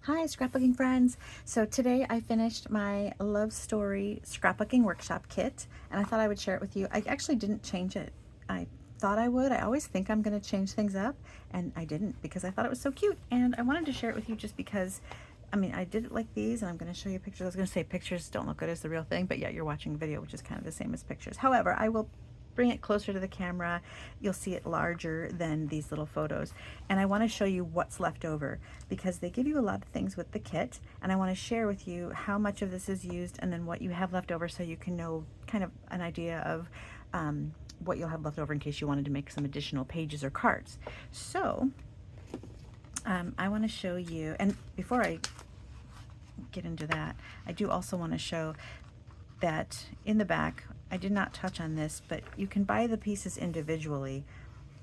Hi, scrapbooking friends. So today I finished my love story scrapbooking workshop kit, and I thought I would share it with you. I actually didn't change it. I thought I would. I always think I'm going to change things up, and I didn't because I thought it was so cute, and I wanted to share it with you just because, I mean, I did it like these, and I'm going to show you pictures. I was going to say pictures don't look good as the real thing, but yeah, you're watching a video, which is kind of the same as pictures. However, I will bring it closer to the camera. You'll see it larger than these little photos. And I want to show you what's left over because they give you a lot of things with the kit. And I want to share with you how much of this is used and then what you have left over so you can know kind of an idea of what you'll have left over in case you wanted to make some additional pages or cards. So I want to show you, and before I get into that, I do also want to show that in the back, I did not touch on this, but you can buy the pieces individually.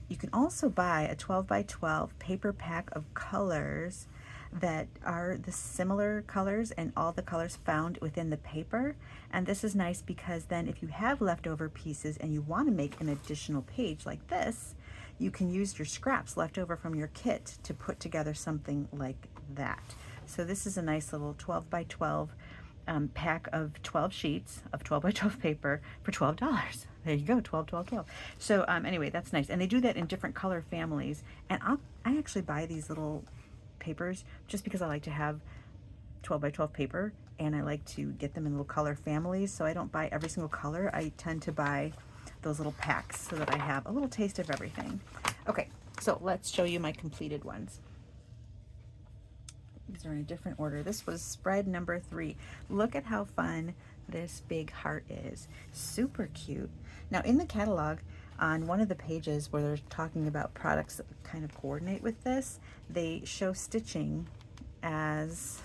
You can also buy a 12 by 12 paper pack of colors that are the similar colors and all the colors found within the paper. And this is nice because then if you have leftover pieces and you want to make an additional page like this, you can use your scraps left over from your kit to put together something like that. So this is a nice little 12 by 12 pack of 12 sheets of 12 by 12 paper for $12. There you go, 12, 12, 12. So anyway, that's nice. And they do that in different color families. And I actually buy these little papers just because I like to have 12 by 12 paper, and I like to get them in little color families. So I don't buy every single color. I tend to buy those little packs so that I have a little taste of everything. Okay, so let's show you my completed ones. These are in a different order. This was spread number 3. Look at how fun this big heart is. Super cute. Now in the catalog, on one of the pages where they're talking about products that kind of coordinate with this, they show stitching as,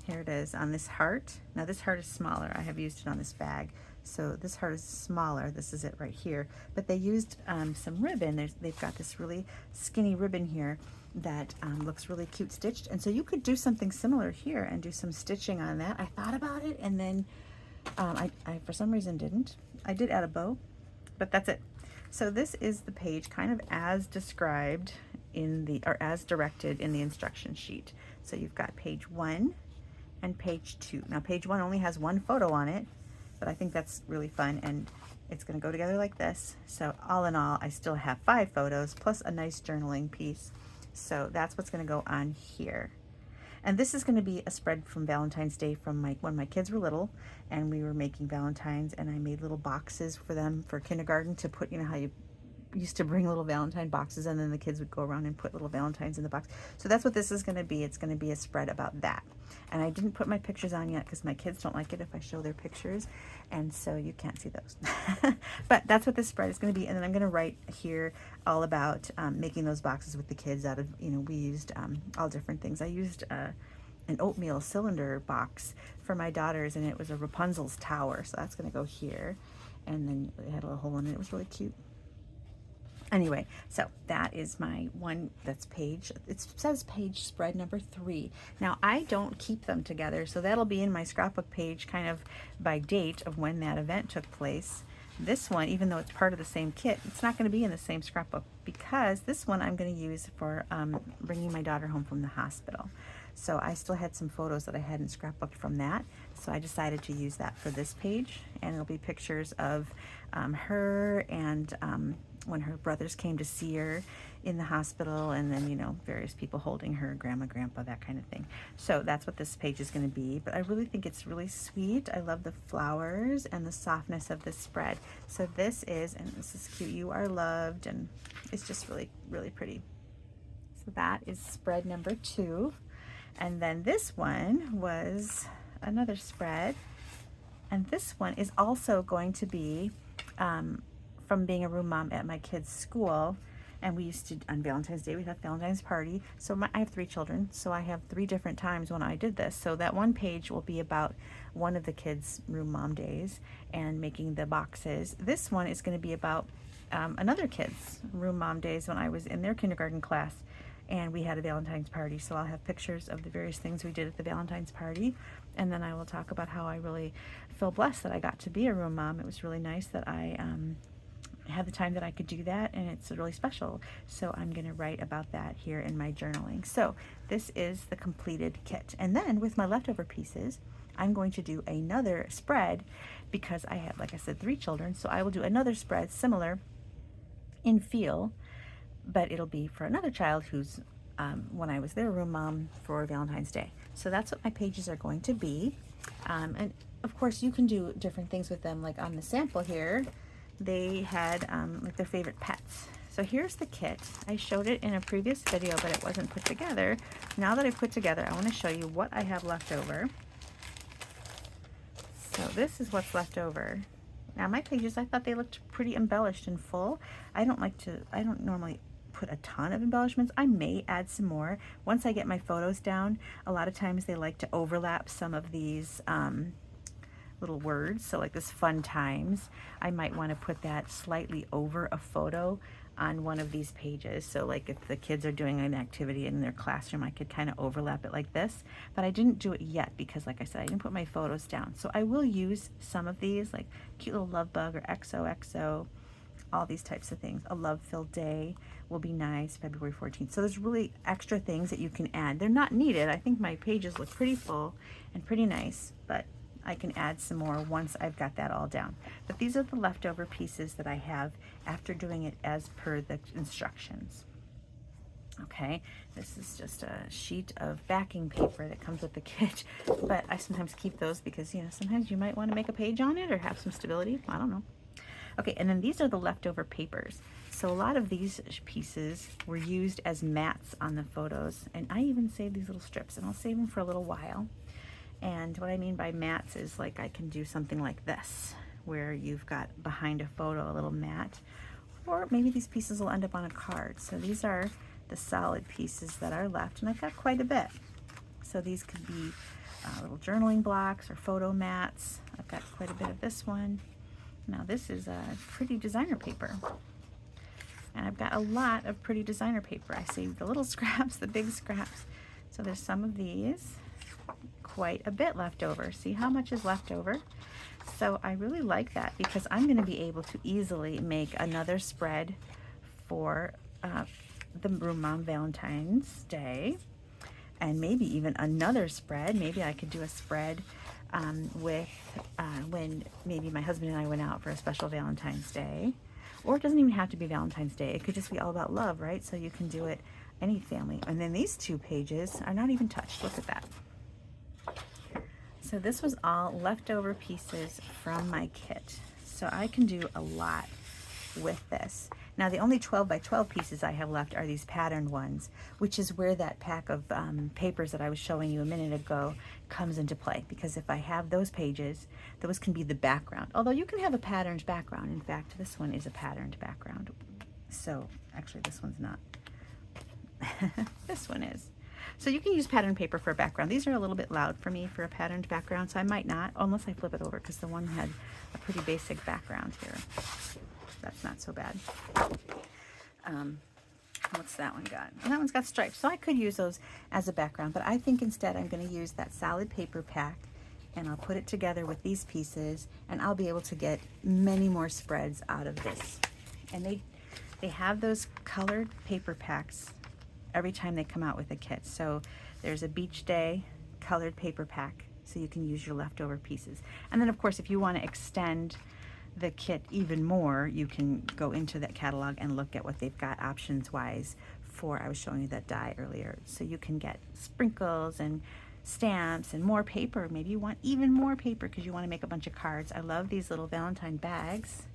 here it is, on this heart. Now this heart is smaller. I have used it on this bag. So this heart is smaller. This is it right here. But they used some ribbon. They've got this really skinny ribbon here that looks really cute stitched, and so you could do something similar here and do some stitching on that. I thought about it, and then I for some reason didn't. I did add a bow, but that's it. So this is the page kind of as described in the, or as directed in the instruction sheet. So you've got page 1 and page 2. Now page 1 only has one photo on it, but I think that's really fun, and it's going to go together like this. So all in all, I still have 5 photos plus a nice journaling piece. So that's what's going to go on here. And this is going to be a spread from Valentine's Day from when my kids were little and we were making Valentines, and I made little boxes for them for kindergarten to put, you know how you used to bring little Valentine boxes and then the kids would go around and put little Valentines in the box. So that's what this is going to be. It's going to be a spread about that. And I didn't put my pictures on yet because my kids don't like it if I show their pictures, and so you can't see those. But that's what this spread is going to be. And then I'm going to write here all about making those boxes with the kids out of, you know, we used all different things. I used an oatmeal cylinder box for my daughters, and it was a Rapunzel's tower, so that's going to go here. And then it had a little hole in it. It was really cute. Anyway, so that is my one, that's page, it says page spread number 3. Now I don't keep them together, so that'll be in my scrapbook page kind of by date of when that event took place. This one, even though it's part of the same kit, it's not going to be in the same scrapbook because this one I'm going to use for bringing my daughter home from the hospital. So I still had some photos that I hadn't scrapbooked from that, so I decided to use that for this page, and it'll be pictures of her and when her brothers came to see her in the hospital, and then, you know, various people holding her, grandma, grandpa, that kind of thing. So that's what this page is going to be, but I really think it's really sweet. I love the flowers and the softness of this spread. So this is, and this is cute, you are loved, and it's just really, really pretty. So that is spread number 2. And then this one was another spread, and this one is also going to be from being a room mom at my kids' school. And we used to, on Valentine's Day, we'd have Valentine's party. So I have 3 children, so I have 3 different times when I did this. So that one page will be about one of the kids' room mom days and making the boxes. This one is going to be about another kid's room mom days when I was in their kindergarten class and we had a Valentine's party. So I'll have pictures of the various things we did at the Valentine's party, and then I will talk about how I really feel blessed that I got to be a room mom. It was really nice that I had the time that I could do that, and it's really special. So I'm going to write about that here in my journaling. So this is the completed kit. And then with my leftover pieces, I'm going to do another spread because I have, like I said, 3 children. So I will do another spread similar in feel, but it'll be for another child who's when I was their room mom for Valentine's Day. So that's what my pages are going to be. And of course you can do different things with them. Like on the sample here, they had like their favorite pets. So here's the kit. I showed it in a previous video, but it wasn't put together. Now that I've put together, I want to show you what I have left over. So this is what's left over. Now my pages, I thought they looked pretty embellished and full. I don't normally put a ton of embellishments. I may add some more once I get my photos down. A lot of times they like to overlap some of these little words. So like this fun times, I might want to put that slightly over a photo on one of these pages. So like if the kids are doing an activity in their classroom, I could kind of overlap it like this, but I didn't do it yet because like I said, I didn't put my photos down. So I will use some of these, like cute little love bug or XOXO, all these types of things. A love-filled day will be nice, February 14th. So there's really extra things that you can add. They're not needed. I think my pages look pretty full and pretty nice, but I can add some more once I've got that all down. But these are the leftover pieces that I have after doing it as per the instructions. Okay, this is just a sheet of backing paper that comes with the kit, but I sometimes keep those because, you know, sometimes you might want to make a page on it or have some stability. I don't know. Okay, and then these are the leftover papers. So a lot of these pieces were used as mats on the photos, and I even saved these little strips, and I'll save them for a little while. And what I mean by mats is like I can do something like this, where you've got behind a photo a little mat, or maybe these pieces will end up on a card. So these are the solid pieces that are left, and I've got quite a bit. So these could be little journaling blocks or photo mats. I've got quite a bit of this one. Now this is a pretty designer paper, and I've got a lot of pretty designer paper. I saved the little scraps, the big scraps. So there's some of these, quite a bit left over. See how much is left over? So I really like that because I'm going to be able to easily make another spread for the Room Mom Valentine's Day, and maybe even another spread. Maybe I could do a spread with when maybe my husband and I went out for a special Valentine's Day, or it doesn't even have to be Valentine's Day. It could just be all about love, right? So you can do it any family. And then these 2 pages are not even touched. Look at that. So this was all leftover pieces from my kit. So I can do a lot with this. Now the only 12 by 12 pieces I have left are these patterned ones, which is where that pack of papers that I was showing you a minute ago comes into play. Because if I have those pages, those can be the background. Although you can have a patterned background. In fact, this one is a patterned background. So actually this one's not. This one is. So you can use patterned paper for a background. These are a little bit loud for me for a patterned background, so I might not, unless I flip it over, because the one had a pretty basic background here. That's not so bad. What's that one got? And that one's got stripes, so I could use those as a background, but I think instead I'm going to use that solid paper pack, and I'll put it together with these pieces, and I'll be able to get many more spreads out of this. And they have those colored paper packs every time they come out with a kit. So there's a beach day colored paper pack, so you can use your leftover pieces. And then of course, if you want to extend the kit even more, you can go into that catalog and look at what they've got options wise for, I was showing you that die earlier. So you can get sprinkles and stamps and more paper. Maybe you want even more paper because you want to make a bunch of cards. I love these little Valentine bags.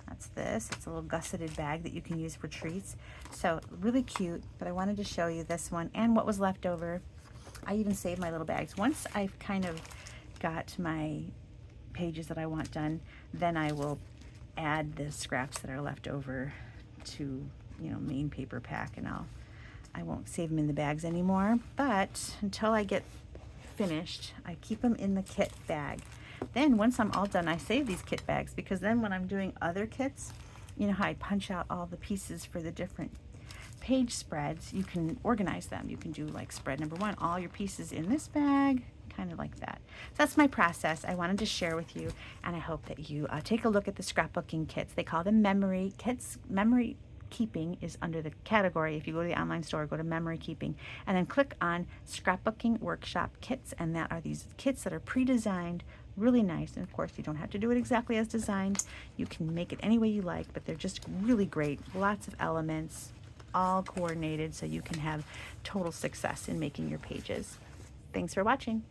That's this. It's a little gusseted bag that you can use for treats. So really cute, but I wanted to show you this one and what was left over. I even saved my little bags. Once I've kind of got my pages that I want done, then I will add the scraps that are left over to, you know, main paper pack, and I won't save them in the bags anymore. But until I get finished, I keep them in the kit bag. Then once I'm all done, I save these kit bags, because then when I'm doing other kits, you know how I punch out all the pieces for the different page spreads, you can organize them. You can do like spread number 1, all your pieces in this bag, kind of like that. So that's my process I wanted to share with you, and I hope that you take a look at the scrapbooking kits. They call them memory kits. Memory keeping is under the category. If you go to the online store, go to memory keeping, and then click on scrapbooking workshop kits, and that are these kits that are pre-designed, really nice. And of course, you don't have to do it exactly as designed. You can make it any way you like, but they're just really great. Lots of elements, all coordinated, so you can have total success in making your pages. Thanks for watching.